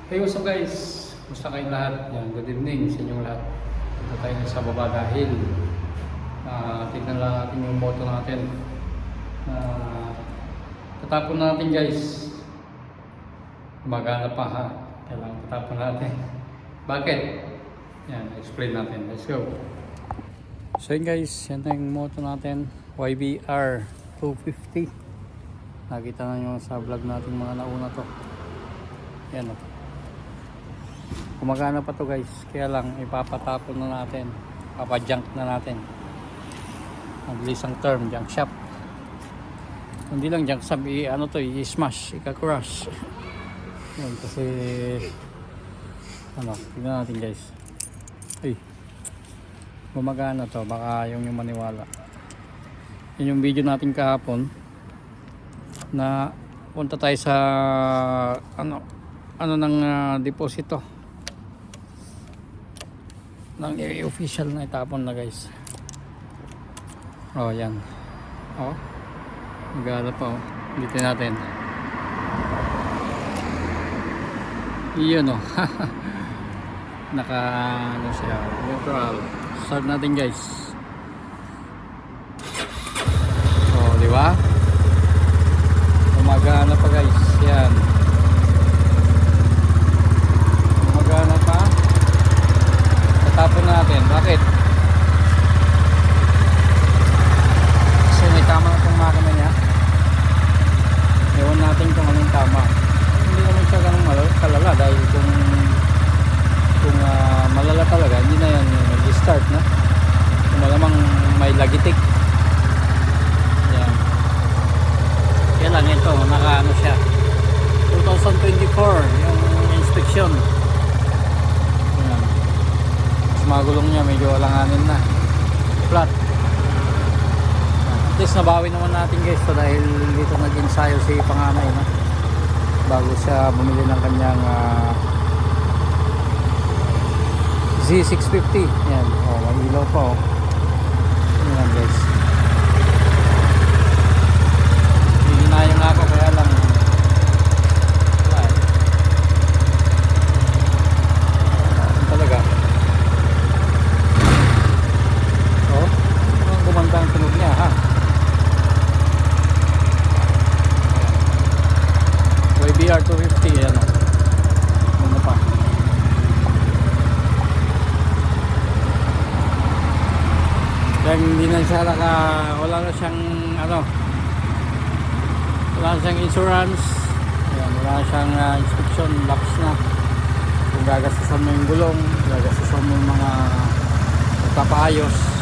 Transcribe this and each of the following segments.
Hey, what's up guys? Kumusta kayong lahat? Yan, good evening sa inyong lahat. Ito tayo na sa baba dahil tignan lang natin yung moto natin. Tatapon natin guys. Magana pa ha. Kailangan tatapon natin. Bakit? Yan, explain natin. Let's go. So yun guys, yan na yung moto natin. YBR 250. Nakita na nyo sa vlog natin mga nauna to. Yan o. Gumagana pa to guys, kaya lang ipapatapon na natin, papajunk na natin. Mabilis ang term, junk shop. Hindi lang junk shop, ano to, i-smash, ika-crush. Yan kasi ano, tignan natin guys. Ay, gumagana to, baka yung maniwala. Yun yung video natin kahapon na punta tayo sa ano ng deposito ng official na itapon na guys. Oh yan, oh magala pa oh, dito natin iyon oh. Naka ano siya, neutral. Start natin guys. Oh di ba, gumagana pa guys. Yan, gumagana pa. Tapon natin. Bakit? Kasi may tama na itong makina niya. Ewan natin kung anong tama. Hindi naman siya ganun kalala dahil kung malala talaga, hindi na yan mag-start na. Kung malamang may lagitik. Yan. Kaya lang ito, naka-ano siya. 2024 yung inspection. Magulong niya, medyo alanganin na, flat. At least nabawi naman natin guys to dahil dito nag-ensayo si panganay na bago siya bumili ng kanyang Z650. Yan, oh, may ilaw pa oh. Yan guys, hihinayo nga ako kaya lang wala eh. Talaga gumanda ang tunog niya ha. YBR 250 yan o. Ano pa, kaya hindi na siya wala na siyang ano, wala na siyang insurance. Yan, wala na siyang inspection, lapse na. Kung gagastusan mo yung gulong, gagastusan mo yung mga pagpapaayos,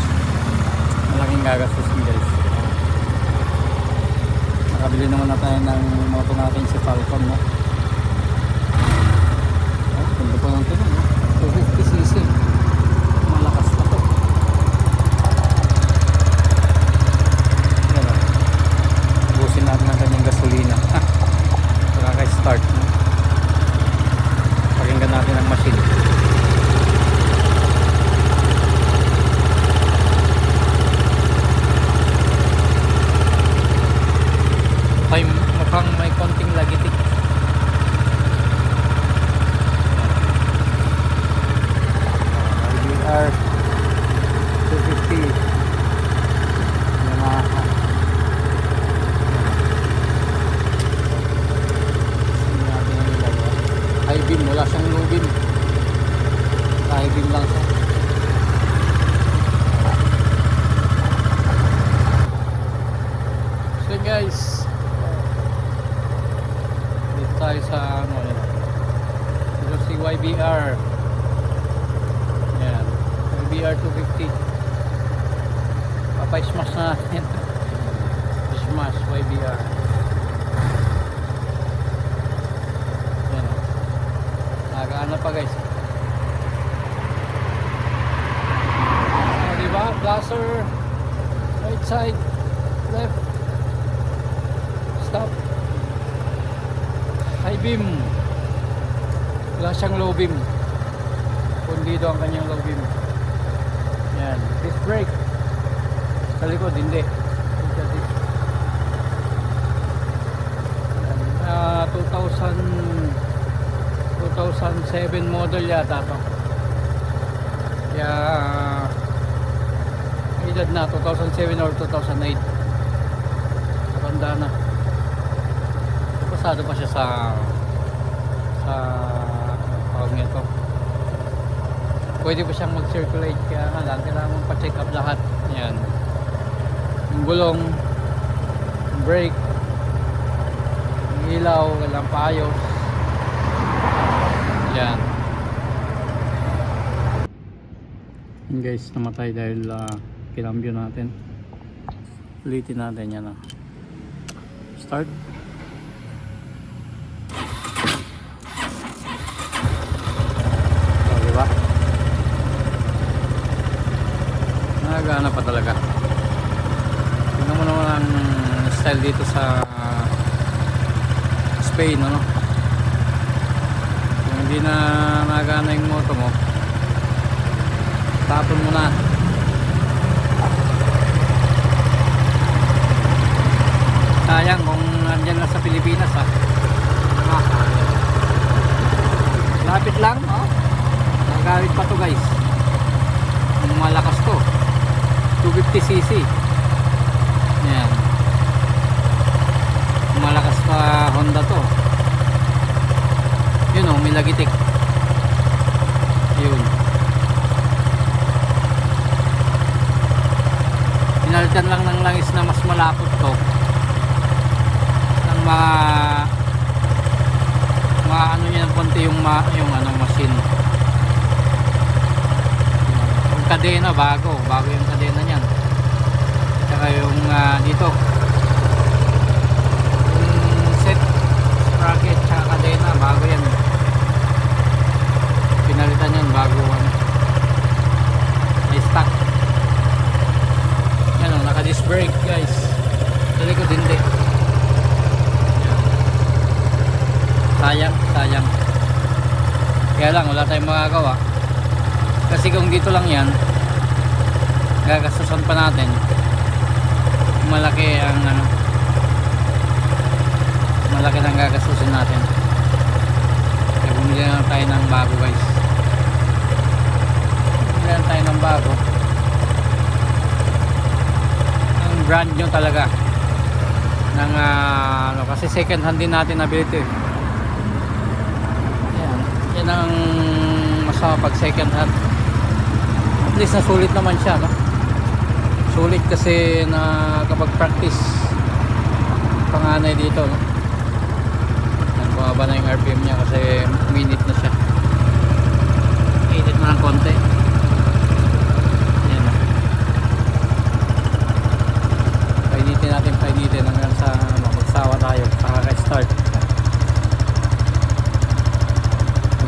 malaking gagastos din guys. Nakabili naman na tayo ng moto natin si Falcon no? Oh, ganda pa lang ito no? 250cc, malakas na to. Yan o, ubusin natin ang kanyang gasolina. Kaka-start no? Pakinggan natin ang machine. Mukhang may konting lagitik. YBR 250 Yamaha. High beam, wala siyang low beam. High beam lang siya. So guys, tayo sa ano yan, ito si YBR. Yan, YBR 250. Papay-smash na natin. Smash YBR. Yan, nakaano pa guys. Diba, blaster, right side, left, stop, high beam, wala siyang low beam, pundido ang kanyang low beam. Yan, disc brake sa likod, hindi. Yan, 2000 2007 model yata to. Kaya edad na 2007 or 2008. Matanda na. Pasado pa siya sa tawag nito. Pwede pa siyang mag-circulate, kaya nga lang kailangan mong pa-check up lahat. Yan. Yung gulong, yung brake, yung ilaw, kailangan paayos. Yan. Yan guys, namatay dahil kinambyo natin. Ulitin natin yan. Start. So, diba? Nagana pa talaga. Tingnan mo naman ang style dito sa Spain, ano? Kung hindi na nagana yung moto mo, tapon mo na. Sayang kung nandyan lang sa Pilipinas, ha. Lapit lang, oh. Nagalit pa to guys. Malakas to, 250cc. Yan. Malakas pa Honda to. Yun o, may lagitik. Yun. Pinalitan lang ng langis na mas malapot to ng ano niya ng konti yung ano machine. Yung kadena bago yung kadena niyan. Saka yung dito yung set sprocket saka kadena bago yan. Pinalitan yan bago ano. May stock. Yan o, naka disc brake guys. Sa likod hindi. Sayang. Kaya lang wala tayong magagawa. Kasi kung dito lang yan, gagastusan pa natin. Malaki ang ano, malaki nang gagastusin natin. Kaya bumili na tayo ng bago guys. Bumili na tayo ng bago. Ang brand new talaga. Ng ano, kasi second hand din natin nabili ito eh. Yan ang masama pag second hand. At least nasulit naman siya, no? Sulit kasi na kapag practice panganay dito, no? Bumaba na yung RPM niya kasi minute na siya. Init na ng konti. Yan, no? Painitin hanggang sa magsawa tayo, kaka-start.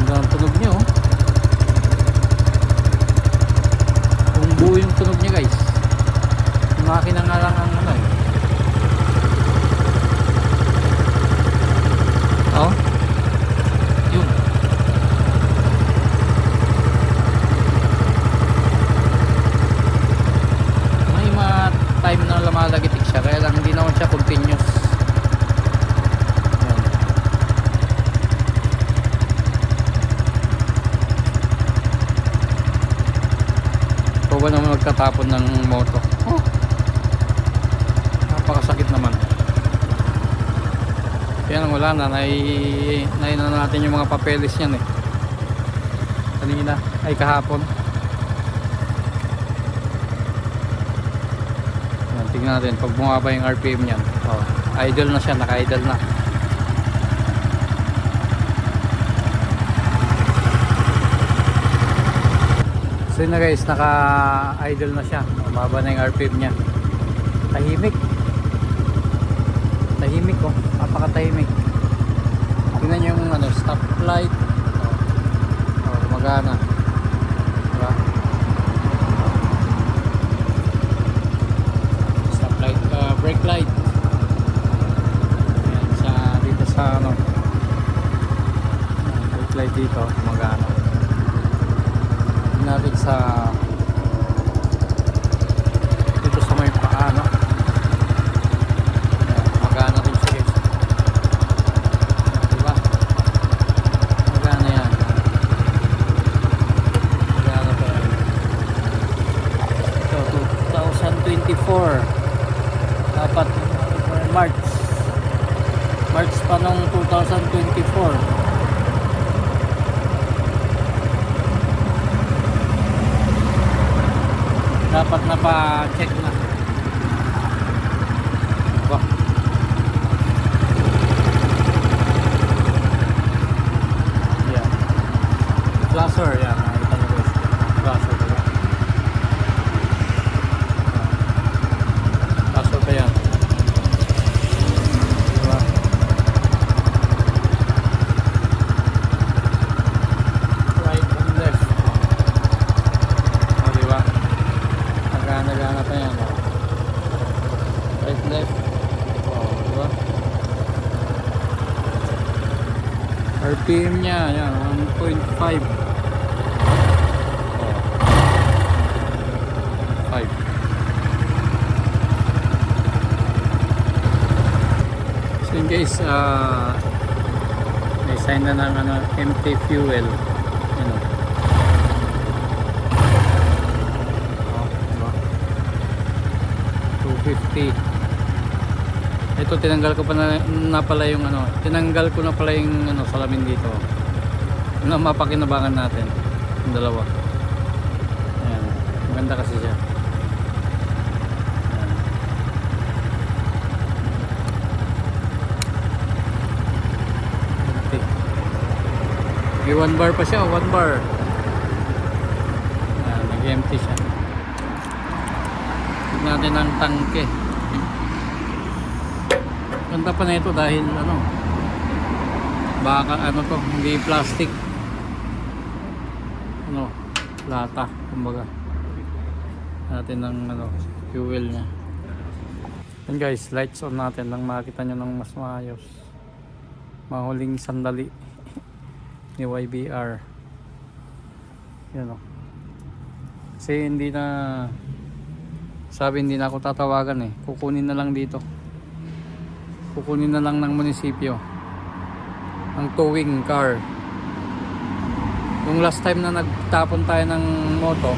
Ang tunog nyo, kung buo yung tunog nyo guys, yung makina nga lang ang ano eh. Oh, yun. May mga time na lumalagitik siya, kaya lang hindi naman siya continuous. Huwag naman magtatapon ng moto. Oh, napakasakit naman. Kaya nang wala na, na natin yung mga papeles niyan eh. Kanina, ay kahapon. Yan, tignan natin pag bumaba yung RPM niyan. Oh, idle na siya, naka-idle na. So yun na guys, naka-idle na siya. Umaba na yung RPM niya. Tahimik. Tahimik oh. Napakatahimik. Tingnan nyo yung ano, stoplight. Oh, gumagana. Diba? Stoplight, brake light. Ayan, dito sa ano. Brake light dito, gumagana. Natin sa dito sa may paano magana rin siya guys, diba? Magana yan. Dapat na pa-check na. Ba? Yan. Flasher, yan. Nakita nyo guys. Flasher pa yan. Flasher pa yan. Diba? Right and left. O, diba? Nagana pa yan. Right, left. Oh, diba? RPM niya, yan, 1.5. Oh. 5. So yun guys, may sign na ng empty fuel. Yan o. Ito tinanggal ko pa na pala yung tinanggal ko na pala yung salamin dito. Mapakinabangan natin yung dalawa. Ayan, maganda kasi siya. Ayan. Okay. May 1 bar pa siya, 1 bar. Ayan, nag-empty siya. Tignan natin ang tangke. Ganda pa na ito dahil baka hindi plastic, lata kumbaga natin ng fuel nya. Yan guys, lights on natin nang makita nyo ng mas maayos. Mahuling sandali ni YBR. Yan kasi hindi na hindi na ako tatawagan kukunin na lang dito. Kukunin na lang ng munisipyo ang towing car. Yung last time na nagtapon tayo ng moto,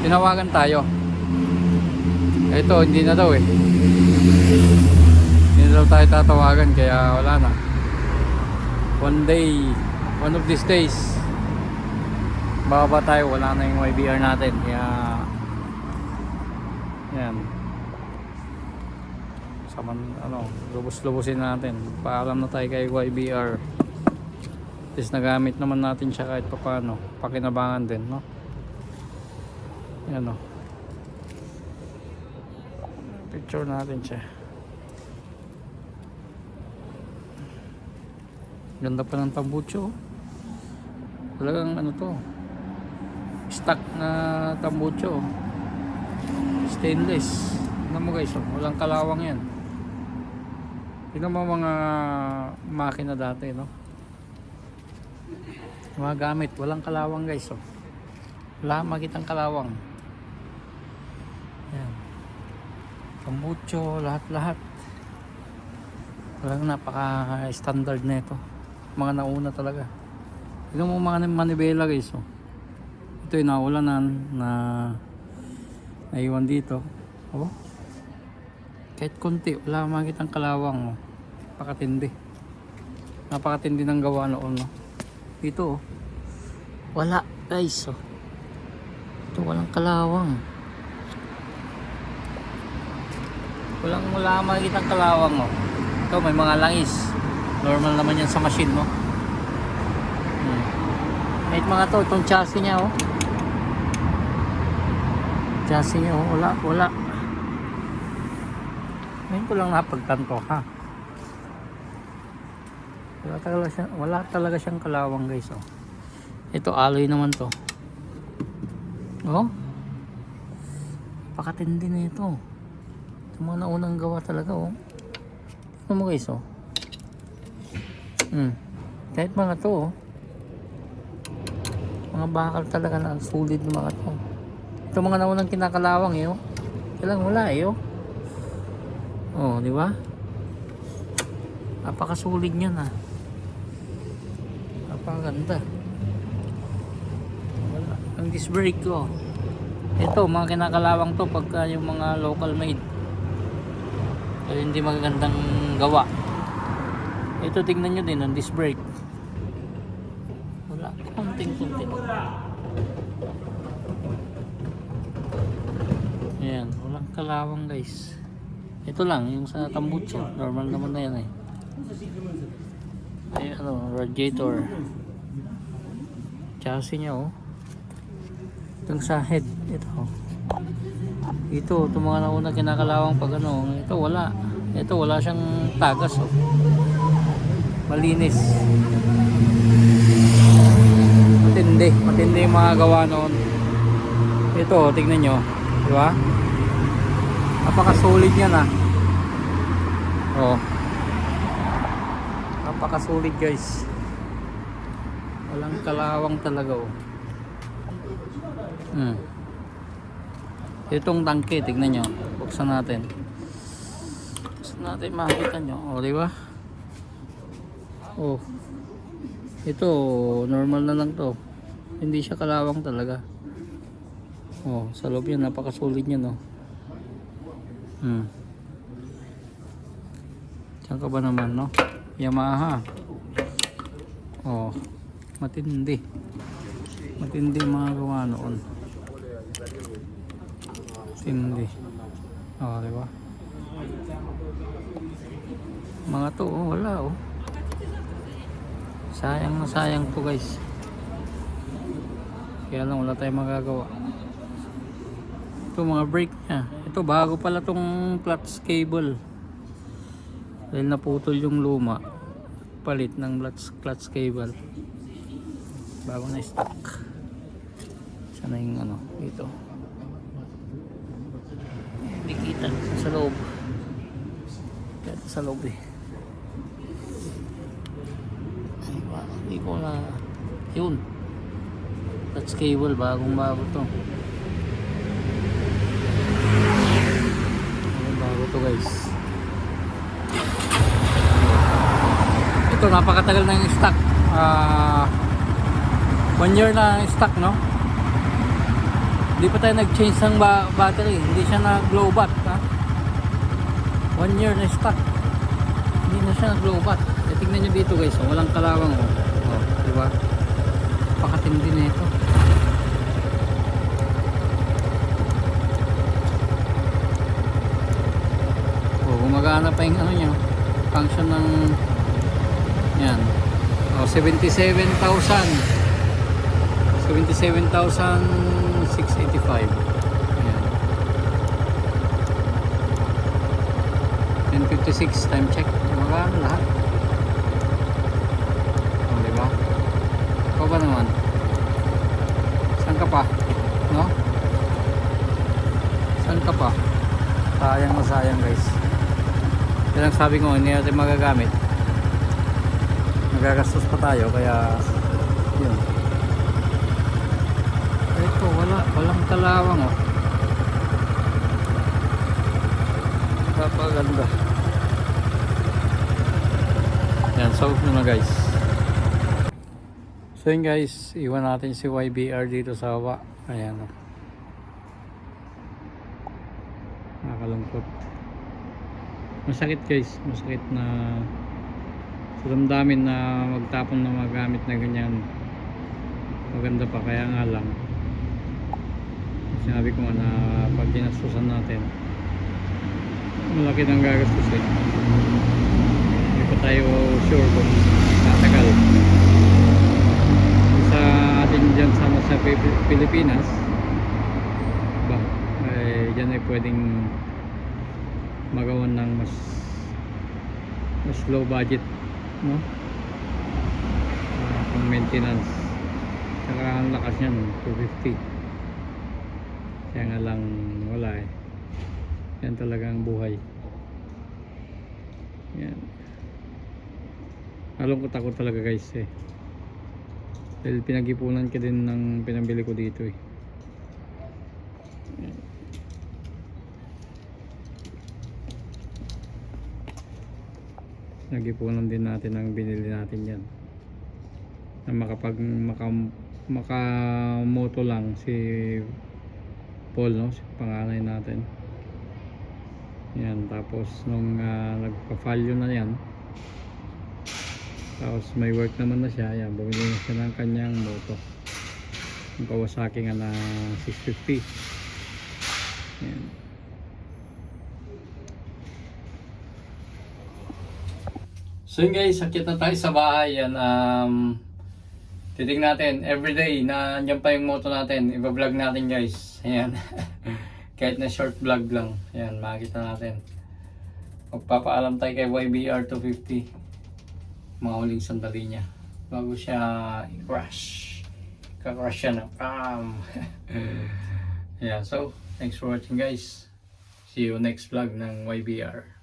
tinawagan tayo. Ito hindi na daw hindi na daw tayo tatawagan, kaya wala na. One of these days bababa tayo, wala na yung YBR natin, kaya yan, lubos-lubosin natin. Paalam na tayo kay YBR. At least nagamit naman natin siya kahit paano, pakinabangan din, no? Yan picture natin siya. Ganda pa ng tambucho. Talagang to, stock na tambucho, stainless. Tignan mo guys, walang kalawang yan. Tignan mo mga makina dati, mga gamit, walang kalawang guys. Wala makitang kalawang. Yan, tambucho, lahat. Walang napaka standard na ito, mga nauna talaga. Tignan mo mga manibela guys. Ito yung naulanan na naiwan dito. Kahit konti, wala makitang kalawang. Napakatindi ng gawa noon. Dito wala guys. Ito walang kalawang. Wala makitang kalawang. Ito may mga langis. Normal naman yan sa machine, Kahit mga itong chassis niya, chassis niya, wala. Ngayon ko lang napagtanto, wala talaga siyang kalawang guys. Ito alloy naman to. Pakatindi na ito. Ito mga naunang gawa talaga. Ito mo guys. Kahit mga to, mga bakal talaga na solid ng mga to. Ito mga naunang kinakalawang kailang wala di ba? Napakasulig niyan napakaganda. Wala ang disc brake ko. Ito mga kinakalawang to pagka yung mga local made, kaya hindi magagandang gawa. Ito tingnan nyo din ang disc brake. Wala, konting-konti. Ayan, walang kalawang guys. Ito lang, yung sa tambutso. Normal naman na yan eh. Ay, ano, radiator. Chassis niya oh. Itong sa head, ito. Ito mga nauna kinakalawang pag ano. Ito wala. Ito wala siyang tagas oh. Malinis. Matindi yung mga gawa noon. Ito, tignan nyo. Di ba? Napaka-solid yan ah. Oh. Napaka-solid guys. Walang kalawang talaga oh. Itong tangke, tignan nyo. Buksan natin. Buksan natin, makikita nyo. O, di ba? Oh. Ito, normal na lang to. Hindi siya kalawang talaga. Oh, sa loob yan, napaka-solid niya, no? Diyan ka ba naman, no? Yamaha. Oh, matindi. Matindi mga gawa noon. Matindi. Oh, di ba? Mga to, oh, wala, oh. Sayang na sayang to guys. Kaya lang wala tayong magagawa. Ito mga brake nya. Ito bago pala tong clutch cable. Dahil naputol yung luma. Palit ng clutch cable. Bago na stock. Sana yung ano dito. Hindi kita sa loob. Kaya sa loob eh. Hindi ko na yun touch cable bagong bago to guys. Ito napakatagal na yung stock 1 year na stock no. Hindi pa tayo nag change ng battery, hindi siya nag lowbat ha? 1 year na stock, hindi na siya nag lowbat. Tingnan nyo dito guys, oh, walang kalawang oh. Oh, diba? Pakatindi na ito. Oh, gumagana pa yung ano niya, function ng yan. Oh, 77,685. Ayan. 1056 time check. Gumagana lahat. Ba naman? Saan ka pa? No? Saan ka pa? Sayang na sayang guys. Yan ang sabi ko, hindi natin magagamit. Magagastos pa tayo kaya yun. Ito walang kalawang oh. Napaganda. Yan, solve na guys. So yun guys, iwan natin si YBR dito sa hawa. Ayan o. Nakakalungkot. Masakit guys, masakit na damdamin na magtapon na magamit na ganyan. Maganda pa, kaya nga lang sinabi ko nga na pag ginastusan natin malaki nang gagastusin. Hindi pa tayo sure kung tatagal sa atin dyan sa Pilipinas ba, ay dyan ay pwedeng magawan ng mas low budget no? Pang maintenance, saka ang lakas nyan 250, kaya nga lang wala eh. Yan talaga ang buhay. Yan, nalungkot ako talaga guys eh. Dahil pinag-ipunan ka din ng pinambili ko dito eh. Nag-ipunan din natin ang binili natin yan. Na makamoto lang si Paul no, si panganay natin. Yan, tapos nung nagpa-value na yan, Tapos may work naman na siya. Ayan, bumili na siya ng kanyang moto. Yung Kawasaki nga na 650. Ayan. So yun guys, sakit na tayo sa bahay. Yan, titignan natin everyday na andyan pa yung moto natin. Iba-vlog natin guys. Ayan. Kahit na short vlog lang. Ayan, makikita natin. Magpapaalam tayo kay YBR 250. Mga huling sandali niya. Bago siya i-crash. Ka-crash siya na. Yeah, so thanks for watching guys. See you next vlog ng YBR.